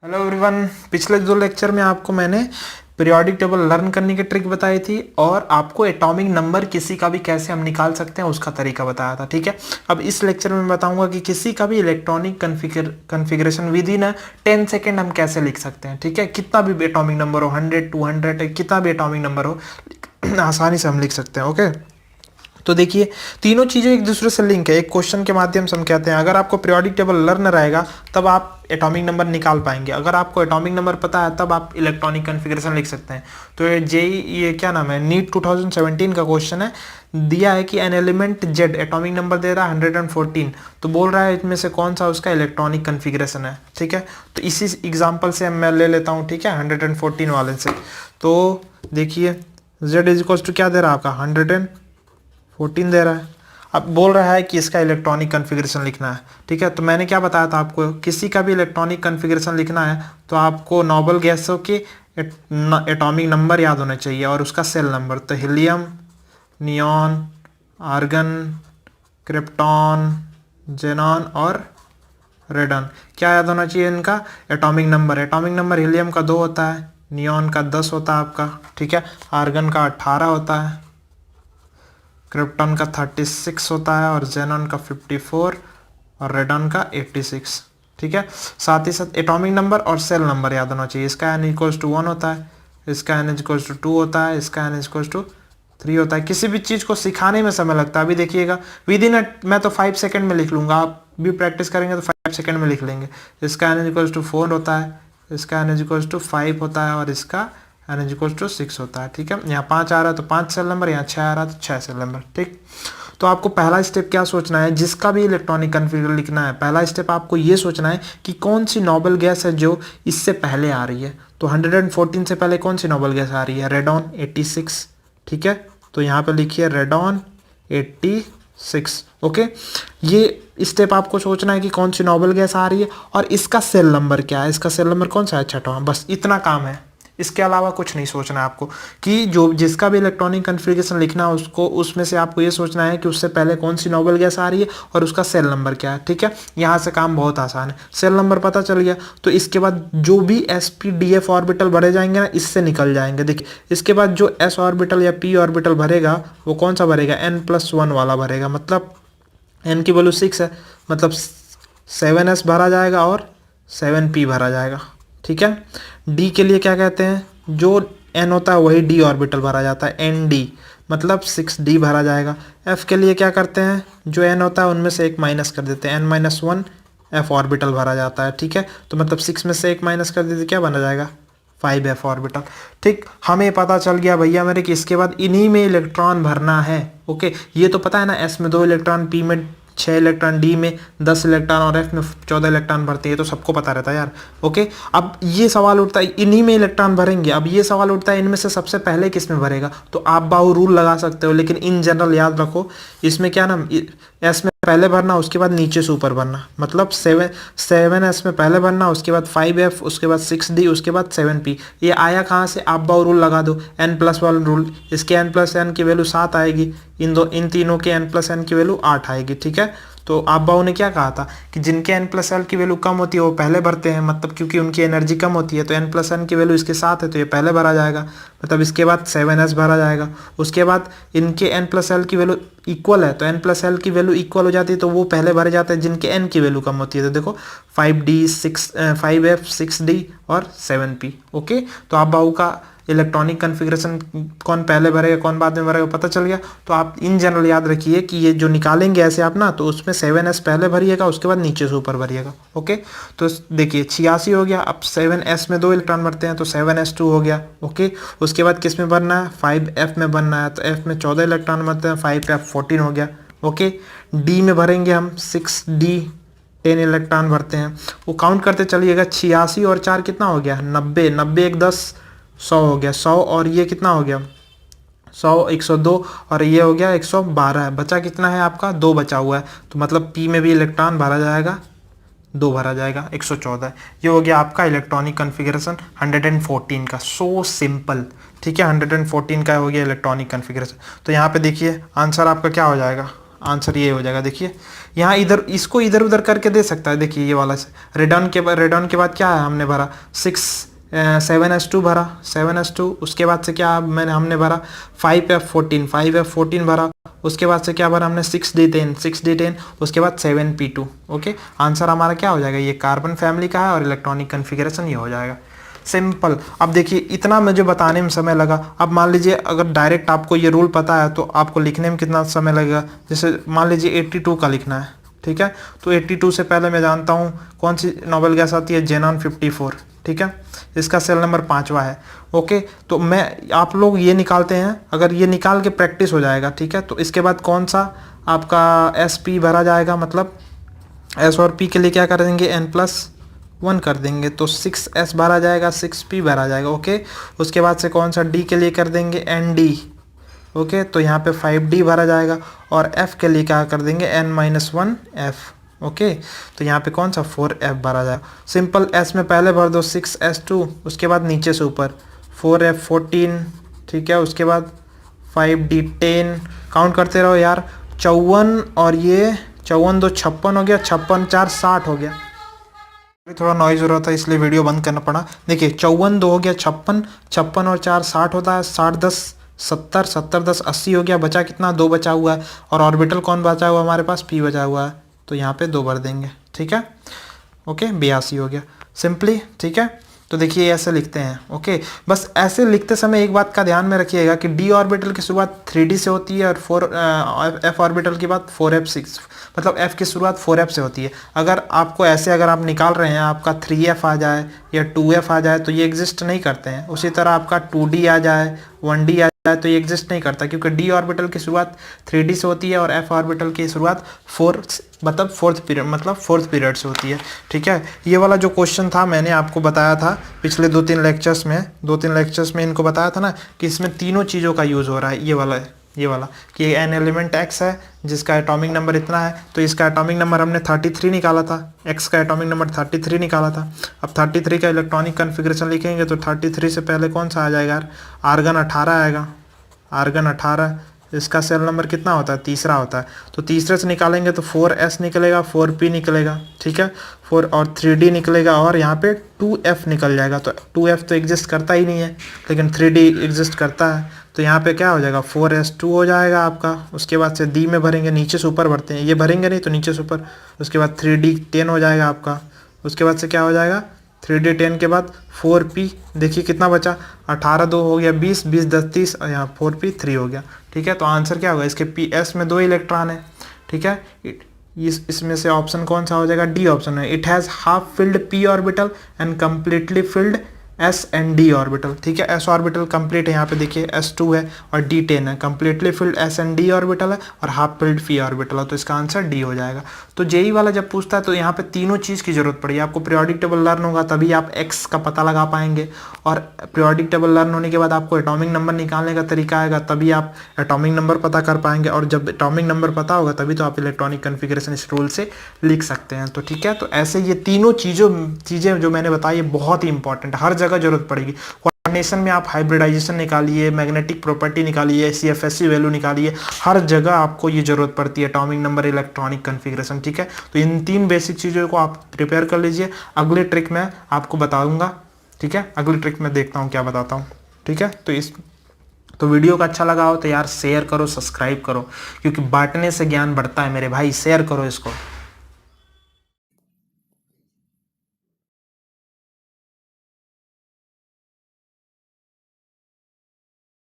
Hello everyone. पिछले दो lecture में आपको मैंने पीरियोडिक टेबल लर्न करने की ट्रिक बताई थी और आपको एटॉमिक नंबर किसी का भी कैसे हम निकाल सकते हैं उसका तरीका बताया था। ठीक है, अब इस लेक्चर में बताऊंगा कि किसी का भी electronic configuration with in 10 second हम कैसे लिख सकते हैं। ठीक है, कितना भी एटॉमिक नंबर हो, 100 200 कितना भी एटॉमिक नंबर हो आसानी से हम लिख सकते हैं। ओके, तो देखिए तीनों चीज़ें एक दूसरे से लिंक है। एक क्वेश्चन के माध्यम से हम कहते हैं अगर आपको पीरियोडिक टेबल लर्न रहेगा तब आप एटॉमिक नंबर निकाल पाएंगे। अगर आपको एटॉमिक नंबर पता है तब आप इलेक्ट्रॉनिक कन्फिग्रेशन लिख सकते हैं। तो ये क्या नाम है, नीट 2017 का क्वेश्चन है। दिया है कि an element Z, atomic number दे रहा है 114, तो बोल रहा है इसमें से कौन सा उसका इलेक्ट्रॉनिक कन्फिग्रेशन है। ठीक है, तो इसी एग्जाम्पल से मैं ले लेता हूँ। ठीक है, 114 वाले से। तो देखिए जेड इज इक्वल्स टू क्या दे रहा है आपका 114 दे रहा है। अब बोल रहा है कि इसका इलेक्ट्रॉनिक कन्फिग्रेशन लिखना है। ठीक है, तो मैंने क्या बताया था आपको, किसी का भी इलेक्ट्रॉनिक कन्फिग्रेशन लिखना है तो आपको नोबल गैसों के एटॉमिक नंबर याद होने चाहिए और उसका सेल नंबर। तो helium, neon, argon, krypton, xenon और रेडन, क्या याद होना चाहिए इनका atomic number. Atomic number helium का 2 होता है, नियॉन का 10 होता है आपका। ठीक है, आर्गन का 18 होता है, क्रिप्टॉन का 36 होता है और जेनॉन का 54 और रेडॉन का 86। ठीक है, साथ ही साथ एटॉमिक नंबर और सेल नंबर याद होना चाहिए। इसका n इक्वल्स टू 1 होता है, इसका n इक्वल्स टू 2 होता है, इसका n इक्वल्स टू 3 होता है। किसी भी चीज़ को सिखाने में समय लगता है। अभी देखिएगा विद इन मैं तो 5 सेकेंड में लिख लूँगा, आप भी प्रैक्टिस करेंगे तो 5 सेकेंड में लिख लेंगे। इसका n इक्वल्स टू 4 होता है, इसका n इक्वल्स टू 5 होता है और इसका n इक्वल्स टू 6 होता है। ठीक है, यहाँ 5 आ रहा है तो 5 सेल नंबर, यहाँ 6 आ रहा है तो 6 सेल नंबर। ठीक, तो आपको पहला स्टेप क्या सोचना है, जिसका भी इलेक्ट्रॉनिक कन्फिगर लिखना है, पहला स्टेप आपको ये सोचना है कि कौन सी नोबल गैस है जो इससे पहले आ रही है। तो 114 से पहले कौन सी नोबल गैस आ रही है, रेडॉन 86। ठीक है, तो यहाँ पे लिखिए रेडॉन 86। ओके, ये स्टेप आपको सोचना है कि कौन सी नोबल गैस आ रही है और इसका सेल नंबर क्या है। इसका सेल नंबर कौन सा है, 6वां। बस इतना काम है, इसके अलावा कुछ नहीं सोचना है आपको। कि जो जिसका भी इलेक्ट्रॉनिक कन्फिग्रेशन लिखना है उसको, उसमें से आपको ये सोचना है कि उससे पहले कौन सी नोबल गैस आ रही है और उसका सेल नंबर क्या है। ठीक है, यहाँ से काम बहुत आसान है। सेल नंबर पता चल गया तो इसके बाद जो भी sp-df ऑर्बिटल भरे जाएंगे ना, इससे निकल जाएंगे। देखिए इसके बाद जो s ऑर्बिटल या p ऑर्बिटल भरेगा वो कौन सा भरेगा, n+1 वाला भरेगा। मतलब n की वैल्यू 6 है, मतलब 7s भरा जाएगा और 7p भरा जाएगा। ठीक है, d के लिए क्या कहते हैं, जो n होता है वही d ऑर्बिटल भरा जाता है, nd, मतलब 6d भरा जाएगा। f के लिए क्या करते हैं, जो n होता है उनमें से एक माइनस कर देते हैं, n-1 f ऑर्बिटल भरा जाता है। ठीक है, तो मतलब 6 में से एक माइनस कर देते क्या बना जाएगा, 5f ऑर्बिटल। ठीक, हमें पता चल गया भैया मेरे कि इसके बाद इन्हीं में इलेक्ट्रॉन भरना है। ओके, ये तो पता है ना, s में 2 इलेक्ट्रॉन, p में 6 इलेक्ट्रॉन, डी में 10 इलेक्ट्रॉन और एफ में 14 इलेक्ट्रॉन भरते हैं, तो सबको पता रहता है यार। ओके, अब ये सवाल उठता है इन्हीं में इलेक्ट्रॉन भरेंगे। अब ये सवाल उठता है इनमें से सबसे पहले किस में भरेगा, तो आप बाहु रूल लगा सकते हो, लेकिन इन जनरल याद रखो इसमें क्या नाम, एस में पहले भरना उसके बाद नीचे से ऊपर भरना। मतलब 7s में पहले भरना, उसके बाद 5f, उसके बाद 6d, उसके बाद 7p। ये आया कहाँ से, आप बाहु रूल लगा दो, n+1 रूल। इसके n+n की वैल्यू 7 आएगी, इन तीनों के n+n की वैल्यू 8 आएगी। ठीक है, तो आप बाबू ने क्या कहा था कि जिनके n+l की वैल्यू कम होती है वो पहले भरते हैं, मतलब क्योंकि उनकी एनर्जी कम होती है। तो n+n की वैल्यू इसके साथ है तो ये पहले भरा जाएगा, मतलब इसके बाद 7s भरा जाएगा। उसके बाद इनके n+l की वैल्यू इक्वल है तो n+l की वैल्यू इक्वल हो जाती है तो वो पहले भरे जाते हैं जिनके n की वैल्यू कम होती है। तो देखो 5f 6d और 7p। ओके, तो आप बाबू का इलेक्ट्रॉनिक कन्फिग्रेशन कौन पहले भरेगा कौन बाद में भरेगा पता चल गया। तो आप इन जनरल याद रखिए कि ये जो निकालेंगे ऐसे आप ना, तो उसमें 7s पहले भरिएगा, उसके बाद नीचे से ऊपर भरिएगा। ओके, तो देखिए 86 हो गया। अब 7s में 2 इलेक्ट्रॉन भरते हैं तो 7s2 हो गया। ओके, उसके बाद किस में भरना है, 5f में भरना है, तो f में 14 इलेक्ट्रॉन भरते हैं, 5f 14 हो गया। ओके, d में भरेंगे हम 6d 10 इलेक्ट्रॉन भरते हैं। वो काउंट करते चलिएगा, 86 और 4 कितना हो गया, 90, 90 एक 10, 100 हो गया, 100 और ये कितना हो गया, 100 102 और ये हो गया 112 है। बचा कितना है आपका, 2 बचा हुआ है। तो मतलब p में भी इलेक्ट्रॉन भरा जाएगा, 2 भरा जाएगा, 114। ये हो गया आपका इलेक्ट्रॉनिक कन्फिग्रेशन 114 का। So simple. ठीक है, 114 का हो गया इलेक्ट्रॉनिक कन्फिग्रेशन। तो यहाँ पे देखिए आंसर आपका क्या हो जाएगा, आंसर ये हो जाएगा। देखिए यहाँ इधर इसको इधर उधर करके दे सकता है। देखिए ये वाला रेडॉन के बाद क्या है हमने भरा 7s2 भरा 7s2। उसके बाद से क्या हमने भरा 5f14 भरा। उसके बाद से क्या भरा हमने 6d10 उसके बाद 7p2। ओके, आंसर हमारा क्या हो जाएगा, ये कार्बन फैमिली का है और इलेक्ट्रॉनिक कन्फिगरेशन ये हो जाएगा। सिंपल। अब देखिए इतना मुझे बताने में समय लगा। अब मान लीजिए अगर डायरेक्ट आपको ये रूल पता है तो आपको लिखने में कितना समय लगेगा। जैसे मान लीजिए 82 का लिखना है, ठीक है, तो 82 से पहले मैं जानता हूँ कौन सी नोबेल गैस आती है, जेनॉन 54, ठीक है, इसका सेल नंबर 5वां है। ओके, तो आप लोग ये निकालते हैं, अगर ये निकाल के प्रैक्टिस हो जाएगा, ठीक है, तो इसके बाद कौन सा आपका SP भरा जाएगा, मतलब S और P के लिए क्या कर देंगे, n+1 कर देंगे, तो 6s भरा जाएगा, 6p भरा जाएगा। ओके, उसके बाद से कौन सा D के लिए कर देंगे, ND। ओके, तो यहाँ पे 5d भरा जाएगा और F के लिए क्या कर देंगे, n-1f। ओके, तो यहाँ पे कौन सा 4f भरा जाएगा। सिंपल। S में पहले भर दो 6s2, उसके बाद नीचे से ऊपर 4f14, ठीक है, उसके बाद 5d10, काउंट करते रहो यार, 54 और ये 54 2 56 हो गया, 56 4 60 हो गया। थोड़ा नॉइज हो रहा था इसलिए वीडियो बंद करना पड़ा। देखिए 54 2 हो गया 56, 56 और 4 60 होता है, 60 10 70, 70 10 80 हो गया। बचा कितना, 2 बचा हुआ है, और ऑर्बिटल कौन बचा हुआ हमारे पास, P बचा हुआ है, तो यहाँ पे 2 भर देंगे, ठीक है। ओके, 82 हो गया सिंपली, ठीक है। तो देखिए ऐसे लिखते हैं। ओके, बस ऐसे लिखते समय एक बात का ध्यान में रखिएगा कि D ऑर्बिटल की शुरुआत 3D से होती है और F ऑर्बिटल की बात 4f6, मतलब F की शुरुआत 4f से होती है। अगर आपको ऐसे अगर आप निकाल रहे हैं, आपका 3f आ जाए या 2f आ जाए तो ये एग्जिस्ट नहीं करते हैं। उसी तरह आपका 2D आ जाए, 1D आ जाए तो ये एग्जिस्ट नहीं करता, क्योंकि D ऑर्बिटल की शुरुआत 3D से होती है और F ऑर्बिटल की शुरुआत फोर्थ पीरियड से होती है, ठीक है। ये वाला जो क्वेश्चन था मैंने आपको बताया था पिछले 2-3 लेक्चर्स में इनको बताया था ना कि इसमें तीनों चीज़ों का यूज़ हो रहा है। ये वाला कि n एलिमेंट x है जिसका एटॉमिक नंबर इतना है, तो इसका एटॉमिक नंबर हमने 33 निकाला था, x का एटॉमिक नंबर 33 निकाला था। अब 33 का इलेक्ट्रॉनिक कन्फिग्रेशन लिखेंगे तो 33 से पहले कौन सा आ जाएगा यार, आर्गन 18 आएगा, आर्गन 18। इसका सेल नंबर कितना होता है, तीसरा होता है, तो तीसरे से निकालेंगे तो 4s निकलेगा, 4p निकलेगा, ठीक है, 4 और 3d निकलेगा, और यहाँ पे 2f निकल जाएगा। तो 2f तो एग्जिस्ट करता ही नहीं है, लेकिन 3d एग्जिस्ट करता है, तो यहाँ पे क्या हो जाएगा, 4s2 हो जाएगा आपका। उसके बाद से d में भरेंगे, नीचे से ऊपर भरते हैं, ये भरेंगे नहीं तो नीचे से ऊपर। उसके बाद 3d10 हो जाएगा आपका। उसके बाद से क्या हो जाएगा, 3d10 के बाद 4p, देखिए कितना बचा, 18 2 हो गया 20, 20 10 30, और यहाँ 4p 3 हो गया, ठीक है। तो आंसर क्या होगा, इसके PS में 2 इलेक्ट्रॉन है, ठीक है। इसमें से ऑप्शन कौन सा हो जाएगा, D ऑप्शन है। It has half filled P orbital and completely field S and D orbital, ठीक है। S ऑर्बिटल कंप्लीट है, यहाँ पे देखिए S2 है और D10 है, completely filled S and D orbital है और हाफ फिल्ड P ऑर्बिटल है, तो इसका आंसर D हो जाएगा। तो जेई वाला जब पूछता है तो यहाँ पे तीनों चीज़ की जरूरत पड़ी। आपको पीरियोडिक टेबल लर्न होगा तभी आप X का पता लगा पाएंगे, और पीरियोडिक टेबल लर्न होने के बाद आपको एटॉमिक नंबर निकालने का तरीका आएगा, तभी आप एटॉमिक नंबर पता कर पाएंगे, और जब एटॉमिक नंबर पता होगा तभी तो आप इलेक्ट्रॉनिक कन्फिग्रेशन इस रूल से लिख सकते हैं। तो ठीक है, तो ऐसे ये तीनों चीज़ें जो मैंने बताई है बहुत ही इंपॉर्टेंट, हर जगह जरूरत पड़ेगी। कोऑर्डिनेशन में आप हाइब्रिडाइजेशन निकालिए, मैग्नेटिक प्रॉपर्टी निकालिए, CFSE वैल्यू निकालिए, हर जगह आपको ये जरूरत पड़ती है, एटॉमिक नंबर, इलेक्ट्रॉनिक कन्फिग्रेशन, ठीक है। तो इन 3 बेसिक चीज़ों को आप प्रिपेयर कर लीजिए। अगले ट्रिक में आपको बताऊंगा, ठीक है, अगली ट्रिक में देखता हूँ क्या बताता हूँ, ठीक है। तो वीडियो का अच्छा लगा हो तो यार शेयर करो, सब्सक्राइब करो, क्योंकि बांटने से ज्ञान बढ़ता है मेरे भाई, शेयर करो इसको।